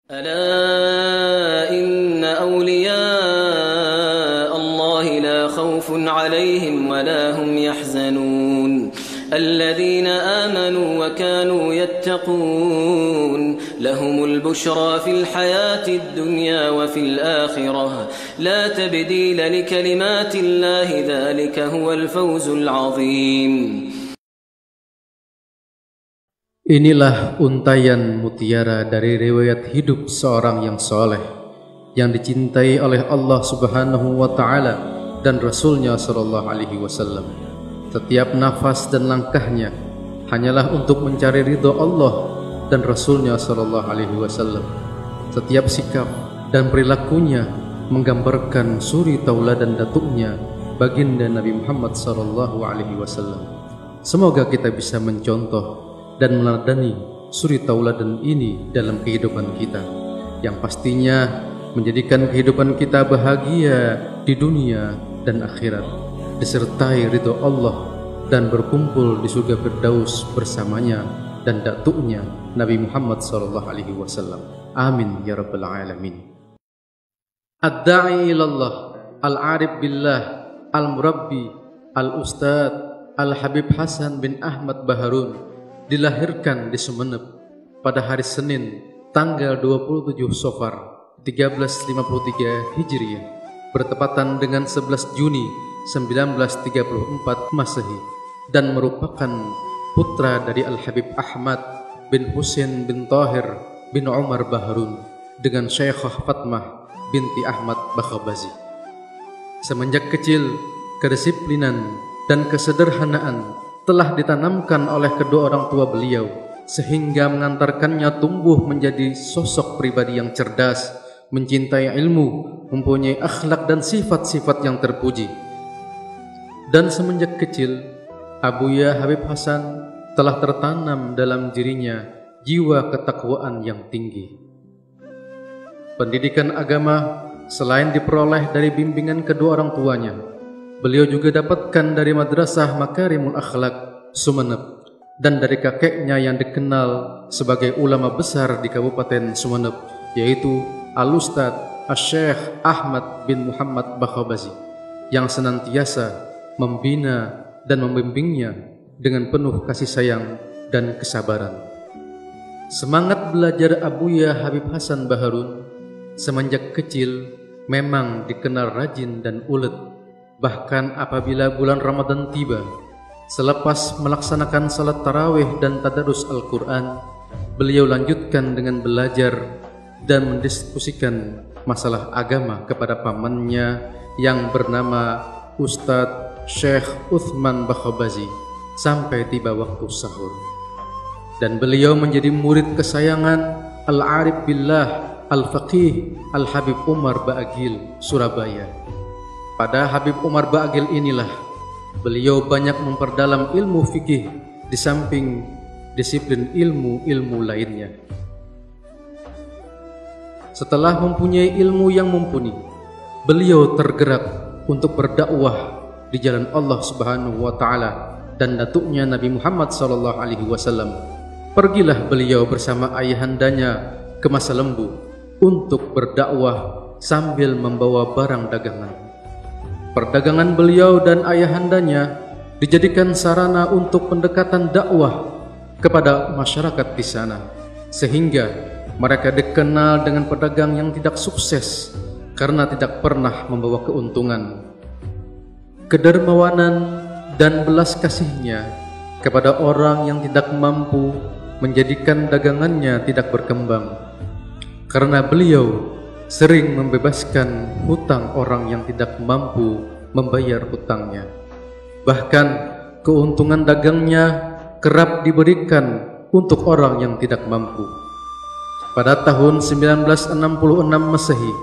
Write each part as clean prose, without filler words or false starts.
ألا إن أولياء الله لا خوف عليهم ولا هم يحزنون الذين آمنوا وكانوا يتقون لهم البشرى في الحياة الدنيا وفي الآخرة لا تبديل لكلمات الله ذلك هو الفوز العظيم. Inilah untayan mutiara dari riwayat hidup seorang yang soleh, yang dicintai oleh Allah Subhanahu wa Ta'ala dan Rasulnya Sallallahu Alaihi Wasallam. Setiap nafas dan langkahnya hanyalah untuk mencari ridho Allah dan Rasulnya Sallallahu Alaihi Wasallam. Setiap sikap dan perilakunya menggambarkan suri tauladan datuknya baginda Nabi Muhammad Sallallahu Alaihi Wasallam. Semoga kita bisa mencontoh dan meneladani suri tauladan ini dalam kehidupan kita, yang pastinya menjadikan kehidupan kita bahagia di dunia dan akhirat, disertai ridho Allah dan berkumpul di surga Firdaus bersamanya dan datuknya Nabi Muhammad SAW. Amin ya rabbal alamin. Ad-da'i ilallah, al-arif billah, al-murabbi, al-ustad, al-habib Hasan bin Ahmad Baharun dilahirkan di Sumeneb pada hari Senin tanggal 27 Safar 1353 Hijriah bertepatan dengan 11 Juni 1934 Masehi, dan merupakan putra dari Al-Habib Ahmad bin Husain bin Tahir bin Umar Baharun dengan Syekhah Fatmah binti Ahmad Bakhabazi. Semenjak kecil, kedisiplinan dan kesederhanaan telah ditanamkan oleh kedua orang tua beliau, sehingga mengantarkannya tumbuh menjadi sosok pribadi yang cerdas, mencintai ilmu, mempunyai akhlak dan sifat-sifat yang terpuji. Dan semenjak kecil, Abuya Habib Hasan telah tertanam dalam dirinya jiwa ketakwaan yang tinggi. Pendidikan agama selain diperoleh dari bimbingan kedua orang tuanya, beliau juga dapatkan dari Madrasah Makarimul Akhlak Sumeneb dan dari kakeknya yang dikenal sebagai ulama besar di Kabupaten Sumeneb, yaitu Al-Ustad Asy-Syaikh Ahmad bin Muhammad Bakhabazi, yang senantiasa membina dan membimbingnya dengan penuh kasih sayang dan kesabaran. Semangat belajar Abuya Habib Hasan Baharun semenjak kecil memang dikenal rajin dan ulet. Bahkan apabila bulan Ramadan tiba, selepas melaksanakan salat tarawih dan tadarus Al-Quran, beliau lanjutkan dengan belajar dan mendiskusikan masalah agama kepada pamannya yang bernama Ustadz Syekh Uthman Bakhabazi sampai tiba waktu sahur. Dan beliau menjadi murid kesayangan Al-Arif Billah Al-Faqih Al-Habib Umar Ba'agil Surabaya. Pada Habib Umar Ba'agil inilah beliau banyak memperdalam ilmu fikih di samping disiplin ilmu-ilmu lainnya. Setelah mempunyai ilmu yang mumpuni, beliau tergerak untuk berdakwah di jalan Allah Subhanahu wa Ta'ala dan datuknya Nabi Muhammad SAW. Pergilah beliau bersama ayahandanya ke Masa Lembu untuk berdakwah sambil membawa barang dagangan. Perdagangan beliau dan ayahandanya dijadikan sarana untuk pendekatan dakwah kepada masyarakat di sana, sehingga mereka dikenal dengan pedagang yang tidak sukses karena tidak pernah membawa keuntungan. Kedermawanan dan belas kasihnya kepada orang yang tidak mampu menjadikan dagangannya tidak berkembang, karena beliau sering membebaskan hutang orang yang tidak mampu membayar hutangnya. Bahkan keuntungan dagangnya kerap diberikan untuk orang yang tidak mampu. Pada tahun 1966 Masehi,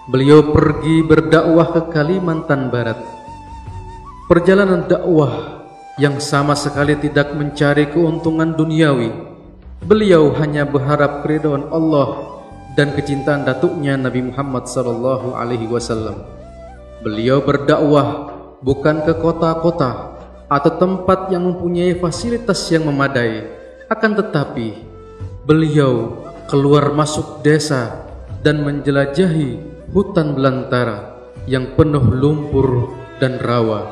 beliau pergi berdakwah ke Kalimantan Barat. Perjalanan dakwah yang sama sekali tidak mencari keuntungan duniawi. Beliau hanya berharap keridhaan Allah dan kecintaan datuknya Nabi Muhammad SAW. Beliau berdakwah bukan ke kota-kota atau tempat yang mempunyai fasilitas yang memadai, akan tetapi beliau keluar masuk desa dan menjelajahi hutan belantara yang penuh lumpur dan rawa,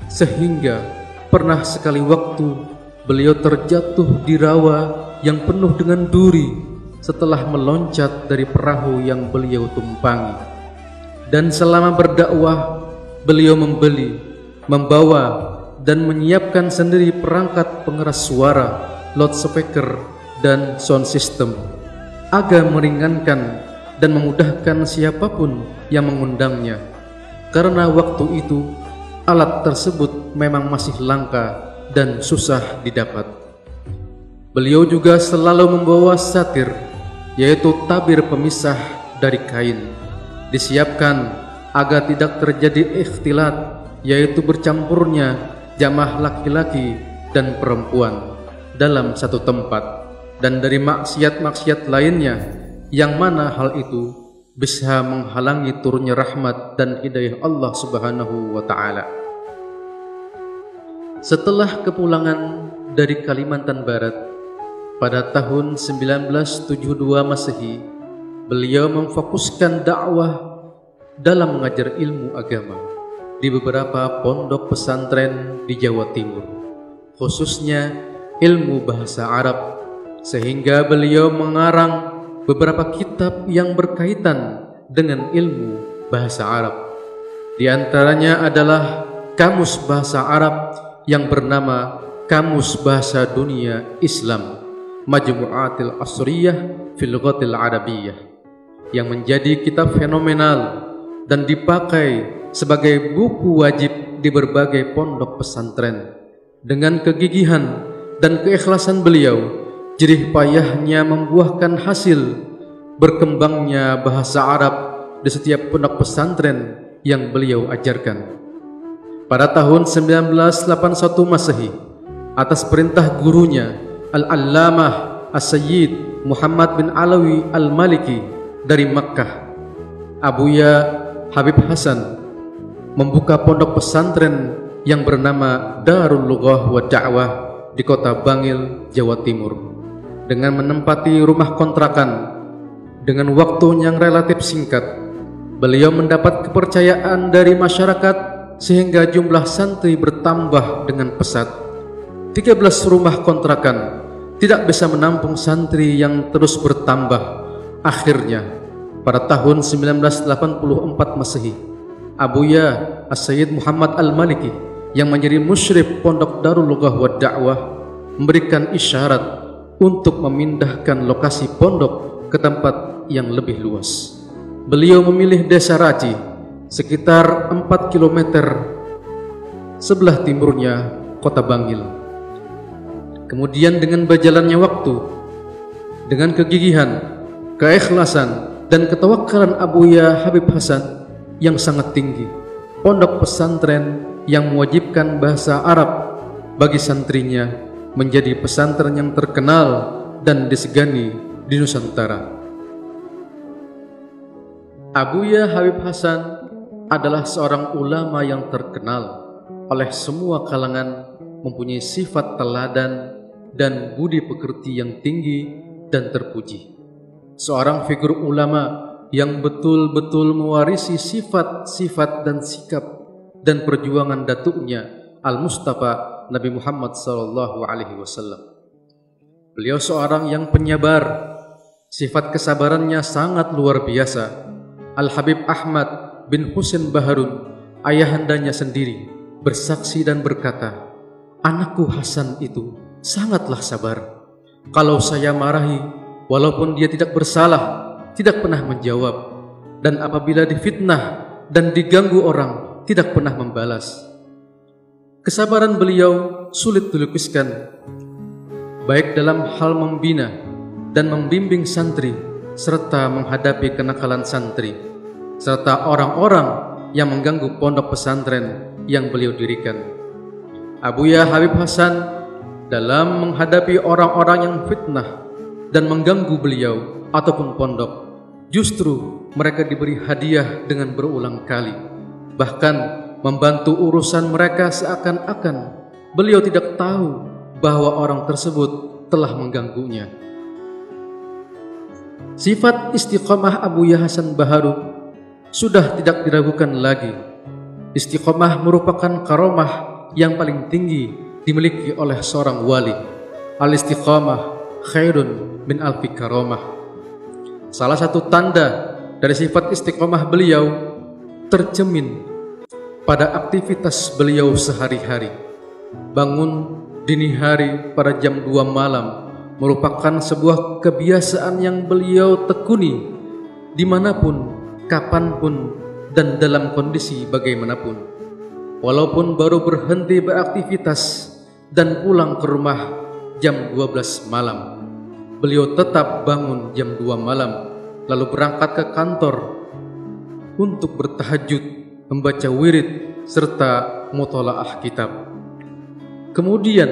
sehingga pernah sekali waktu beliau terjatuh di rawa yang penuh dengan duri setelah meloncat dari perahu yang beliau tumpangi. Dan selama berdakwah, beliau membeli, membawa, dan menyiapkan sendiri perangkat pengeras suara, loudspeaker, dan sound system agar meringankan dan memudahkan siapapun yang mengundangnya, karena waktu itu alat tersebut memang masih langka dan susah didapat. Beliau juga selalu membawa satir, yaitu tabir pemisah dari kain, disiapkan agar tidak terjadi ikhtilat, yaitu bercampurnya jamaah laki-laki dan perempuan dalam satu tempat, dan dari maksiat-maksiat lainnya, yang mana hal itu bisa menghalangi turunnya rahmat dan hidayah Allah Subhanahu wa Ta'ala. Setelah kepulangan dari Kalimantan Barat pada tahun 1972 Masehi, beliau memfokuskan dakwah dalam mengajar ilmu agama di beberapa pondok pesantren di Jawa Timur, khususnya ilmu bahasa Arab, sehingga beliau mengarang beberapa kitab yang berkaitan dengan ilmu bahasa Arab. Di antaranya adalah Kamus Bahasa Arab yang bernama Kamus Bahasa Dunia Islam Majmu'atil Asriyah fil Lughatil Arabiyyah, yang menjadi kitab fenomenal dan dipakai sebagai buku wajib di berbagai pondok pesantren. Dengan kegigihan dan keikhlasan beliau, jerih payahnya membuahkan hasil berkembangnya bahasa Arab di setiap pondok pesantren yang beliau ajarkan. Pada tahun 1981 Masehi, atas perintah gurunya Al-Allamah As-Sayyid Muhammad bin Alawi Al-Maliki dari Makkah, Abuya Habib Hasan membuka pondok pesantren yang bernama Darul Lughah wa Da'wah di kota Bangil, Jawa Timur, dengan menempati rumah kontrakan. Dengan waktu yang relatif singkat, beliau mendapat kepercayaan dari masyarakat sehingga jumlah santri bertambah dengan pesat. 13 rumah kontrakan tidak bisa menampung santri yang terus bertambah. Akhirnya, pada tahun 1984 Masehi, Abuya As-Sayyid Muhammad Al-Maliki yang menjadi musyrif pondok Darul Lughah wa Da'wah memberikan isyarat untuk memindahkan lokasi pondok ke tempat yang lebih luas. Beliau memilih desa Raji, sekitar 4 km sebelah timurnya kota Bangil. Kemudian dengan berjalannya waktu, dengan kegigihan, keikhlasan, dan ketawakalan Abuya Habib Hasan yang sangat tinggi, pondok pesantren yang mewajibkan bahasa Arab bagi santrinya menjadi pesantren yang terkenal dan disegani di Nusantara. Abuya Habib Hasan adalah seorang ulama yang terkenal oleh semua kalangan, mempunyai sifat teladan dan budi pekerti yang tinggi dan terpuji. Seorang figur ulama yang betul-betul mewarisi sifat-sifat dan sikap dan perjuangan datuknya Al-Mustafa Nabi Muhammad SAW. Beliau seorang yang penyabar, sifat kesabarannya sangat luar biasa. Al-Habib Ahmad bin Husain Baharun, ayahandanya sendiri, bersaksi dan berkata, "Anakku Hasan itu sangatlah sabar. Kalau saya marahi, walaupun dia tidak bersalah, tidak pernah menjawab, dan apabila difitnah dan diganggu orang, tidak pernah membalas." Kesabaran beliau sulit dilukiskan, baik dalam hal membina dan membimbing santri, serta menghadapi kenakalan santri, serta orang-orang yang mengganggu pondok pesantren yang beliau dirikan. Abuya Habib Hasan dalam menghadapi orang-orang yang fitnah dan mengganggu beliau ataupun pondok, justru mereka diberi hadiah dengan berulang kali, bahkan membantu urusan mereka seakan-akan beliau tidak tahu bahwa orang tersebut telah mengganggunya. Sifat istiqomah Abuya Hasan Baharun sudah tidak diragukan lagi. Istiqomah merupakan karomah yang paling tinggi dimiliki oleh seorang wali. Al-istiqamah khairun min alfi karomah. Salah satu tanda dari sifat istiqomah beliau tercermin pada aktivitas beliau sehari-hari. Bangun dini hari pada jam 2 malam merupakan sebuah kebiasaan yang beliau tekuni dimanapun, kapanpun, dan dalam kondisi bagaimanapun. Walaupun baru berhenti beraktivitas dan pulang ke rumah jam 12 malam, beliau tetap bangun jam 2 malam lalu berangkat ke kantor untuk bertahajud, membaca wirid, serta mutalaah kitab. Kemudian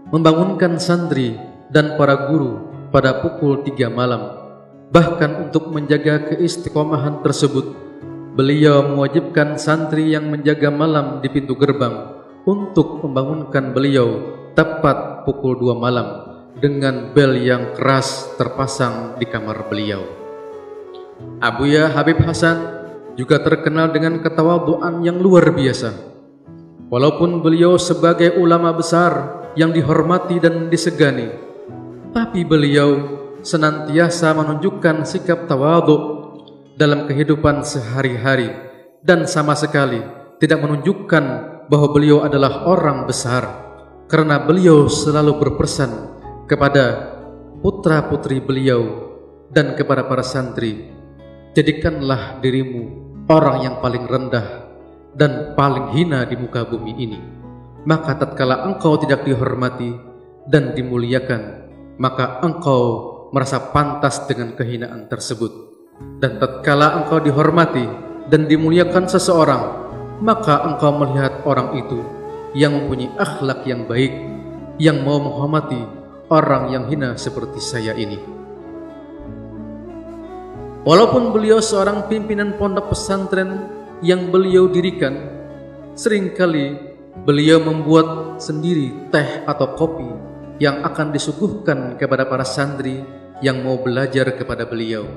membangunkan santri dan para guru pada pukul 3 malam. Bahkan untuk menjaga keistiqomahan tersebut, beliau mewajibkan santri yang menjaga malam di pintu gerbang untuk membangunkan beliau tepat pukul 2 malam dengan bel yang keras terpasang di kamar beliau. Abuya Habib Hasan juga terkenal dengan ketawadhuan yang luar biasa. Walaupun beliau sebagai ulama besar yang dihormati dan disegani, tapi beliau senantiasa menunjukkan sikap tawadhu dalam kehidupan sehari-hari dan sama sekali tidak menunjukkan bahwa beliau adalah orang besar, karena beliau selalu berpesan kepada putra-putri beliau dan kepada para santri, jadikanlah dirimu orang yang paling rendah dan paling hina di muka bumi ini. Maka tatkala engkau tidak dihormati dan dimuliakan, maka engkau merasa pantas dengan kehinaan tersebut. Dan tatkala engkau dihormati dan dimuliakan seseorang, maka engkau melihat orang itu yang mempunyai akhlak yang baik, yang mau menghormati orang yang hina seperti saya ini. Walaupun beliau seorang pimpinan pondok pesantren yang beliau dirikan, seringkali beliau membuat sendiri teh atau kopi yang akan disuguhkan kepada para santri yang mau belajar kepada beliau.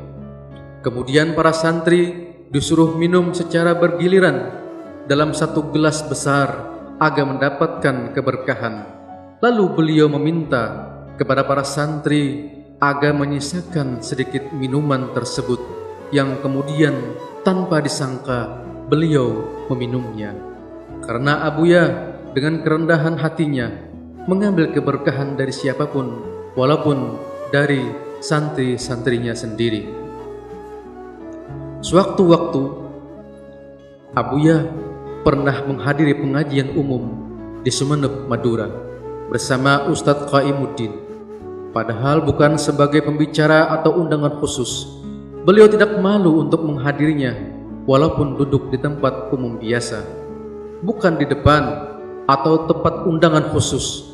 Kemudian para santri disuruh minum secara bergiliran dalam satu gelas besar agar mendapatkan keberkahan. Lalu beliau meminta kepada para santri agar menyisakan sedikit minuman tersebut, yang kemudian tanpa disangka beliau meminumnya. Karena Abuya dengan kerendahan hatinya mengambil keberkahan dari siapapun, walaupun dari santri-santrinya sendiri. Sewaktu-waktu Abuya pernah menghadiri pengajian umum di Sumeneb, Madura bersama Ustadz Qaimuddin. Padahal bukan sebagai pembicara atau undangan khusus, beliau tidak malu untuk menghadirinya walaupun duduk di tempat umum biasa, bukan di depan atau tempat undangan khusus.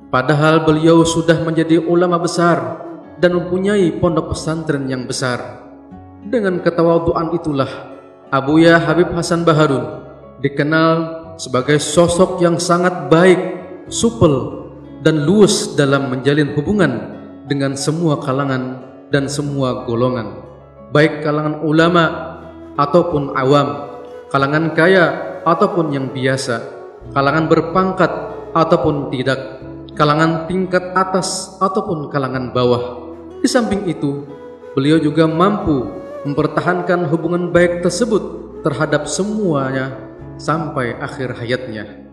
Padahal beliau sudah menjadi ulama besar dan mempunyai pondok pesantren yang besar. Dengan ketawadhuan itulah Abuya Habib Hasan Baharun dikenal sebagai sosok yang sangat baik, supel, dan luwes dalam menjalin hubungan dengan semua kalangan dan semua golongan, baik kalangan ulama ataupun awam, kalangan kaya ataupun yang biasa, kalangan berpangkat ataupun tidak, kalangan tingkat atas ataupun kalangan bawah. Di samping itu, beliau juga mampu mempertahankan hubungan baik tersebut terhadap semuanya sampai akhir hayatnya.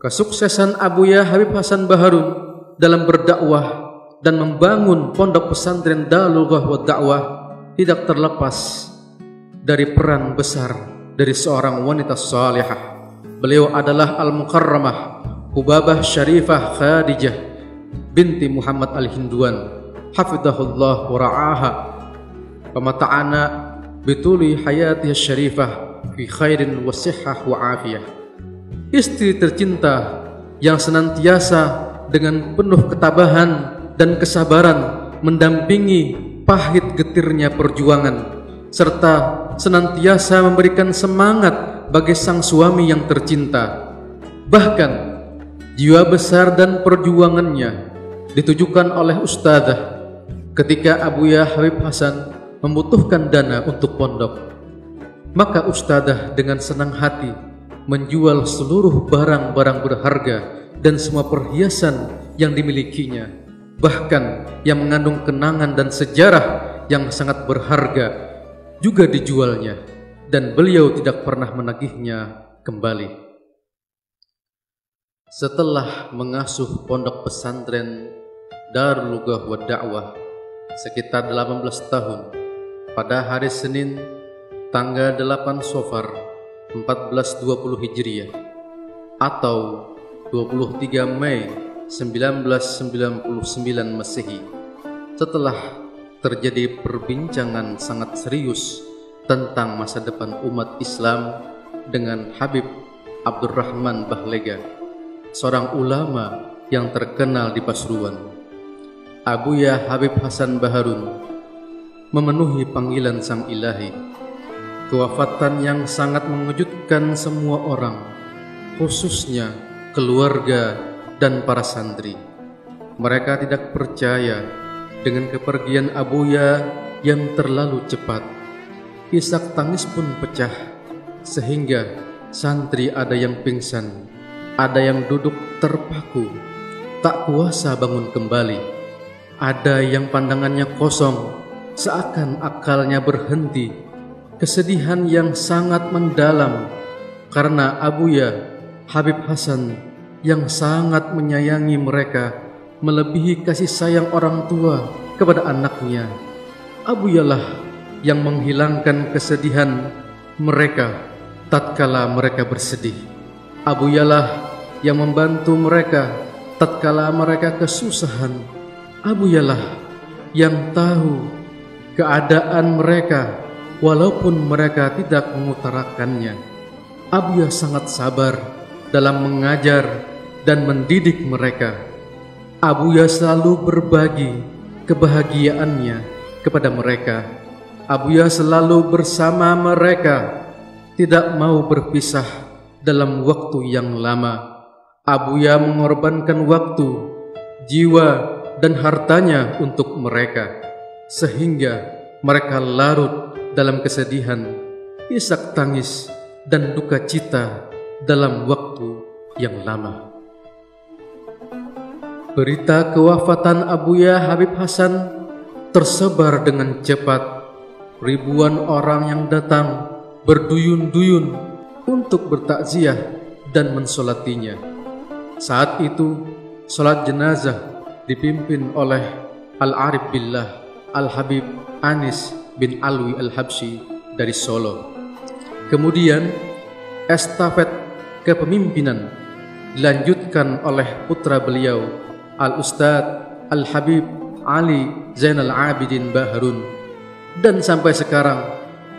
Kesuksesan Abuya Habib Hasan Baharun dalam berdakwah dan membangun pondok pesantren Darul Ghawah Dakwah tidak terlepas dari peran besar dari seorang wanita salihah. Beliau adalah Al-Mukarramah Hubabah Syarifah Khadijah binti Muhammad Al-Hinduan, hafidhahullah wa ra'aha wa mata'ana bituli hayatiha syarifah fi khairin wa sihhah wa afiyah. Istri tercinta yang senantiasa dengan penuh ketabahan dan kesabaran mendampingi pahit getirnya perjuangan, serta senantiasa memberikan semangat bagi sang suami yang tercinta. Bahkan jiwa besar dan perjuangannya ditujukan oleh ustadzah Ketika Abuya Habib Hasan membutuhkan dana untuk pondok, maka Ustadzah dengan senang hati menjual seluruh barang-barang berharga dan semua perhiasan yang dimilikinya, bahkan yang mengandung kenangan dan sejarah yang sangat berharga juga dijualnya, dan beliau tidak pernah menagihnya kembali. Setelah mengasuh pondok pesantren Darul Lughah wa Da'wah sekitar 18 tahun, pada hari Senin tanggal 8 Safar 1420 Hijriah atau 23 Mei 1999 Masehi, setelah terjadi perbincangan sangat serius tentang masa depan umat Islam dengan Habib Abdurrahman Bahlega, seorang ulama yang terkenal di Pasuruan, Abuya Habib Hasan Baharun memenuhi panggilan Sang Ilahi. Kewafatan yang sangat mengejutkan semua orang, khususnya keluarga dan para santri. Mereka tidak percaya dengan kepergian Abuya yang terlalu cepat. Isak tangis pun pecah, sehingga santri ada yang pingsan, ada yang duduk terpaku, tak kuasa bangun kembali. Ada yang pandangannya kosong, seakan akalnya berhenti. Kesedihan yang sangat mendalam karena Abuya Habib Hasan yang sangat menyayangi mereka melebihi kasih sayang orang tua kepada anaknya. Abuyalah yang menghilangkan kesedihan mereka tatkala mereka bersedih. Abuyalah yang membantu mereka tatkala mereka kesusahan. Abuyalah yang tahu keadaan mereka walaupun mereka tidak mengutarakannya. Abuya sangat sabar dalam mengajar dan mendidik mereka. Abuya selalu berbagi kebahagiaannya kepada mereka. Abuya selalu bersama mereka, tidak mau berpisah dalam waktu yang lama. Abuya mengorbankan waktu, jiwa, dan hartanya untuk mereka, sehingga mereka larut dalam kesedihan, isak tangis, dan duka cita dalam waktu yang lama. Berita kewafatan Abuya Habib Hasan tersebar dengan cepat. Ribuan orang yang datang berduyun-duyun untuk bertakziah dan mensolatinya. Saat itu, sholat jenazah dipimpin oleh Al-Arif Billah Al-Habib Anis bin Alwi Al-Habsyi dari Solo. Kemudian estafet kepemimpinan dilanjutkan oleh putra beliau Al-Ustadz Al-Habib Ali Zainal Abidin Baharun. Dan sampai sekarang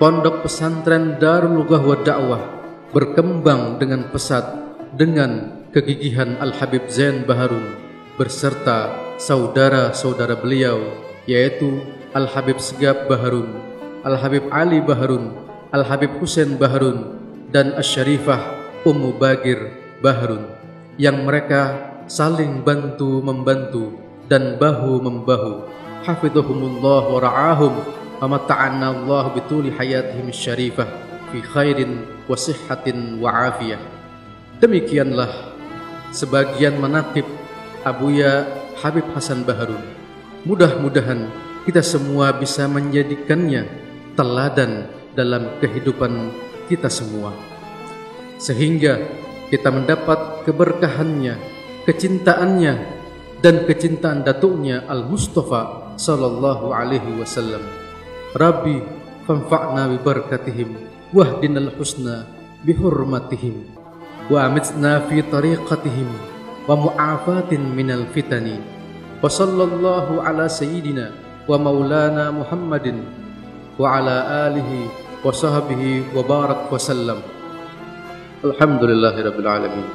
pondok pesantren Darul Lughah wa Da'wah berkembang dengan pesat dengan kegigihan Al-Habib Zain Baharun berserta saudara-saudara beliau, yaitu Al-Habib Segaf Baharun, Al-Habib Ali Baharun, Al-Habib Husain Baharun, dan Asy-Syarifah Ummu Bagir Baharun, yang mereka saling bantu-membantu dan bahu-membahu. Hafidhahumullah wa ra'ahum wa mata'anna Allah bituli hayatihim syarifah fi khairin wa sihhatin wa afiyah. Demikianlah sebagian manaqib Abuya Habib Hasan Baharun. Mudah-mudahan kita semua bisa menjadikannya teladan dalam kehidupan kita semua, sehingga kita mendapat keberkahannya, kecintaannya, dan kecintaan datuknya Al-Mustafa sallallahu alaihi wasallam. Rabbi fanfa'na bi barakatihim wahdinal husna bi hurmatihim wa amitna fi tariqatihim wa mu'afatin minal fitani. Wa sallallahu ala sayyidina wa maulana Muhammadin wa ala alihi wa sahbihi wa barak wa sallam. Alhamdulillahi rabbil alamin.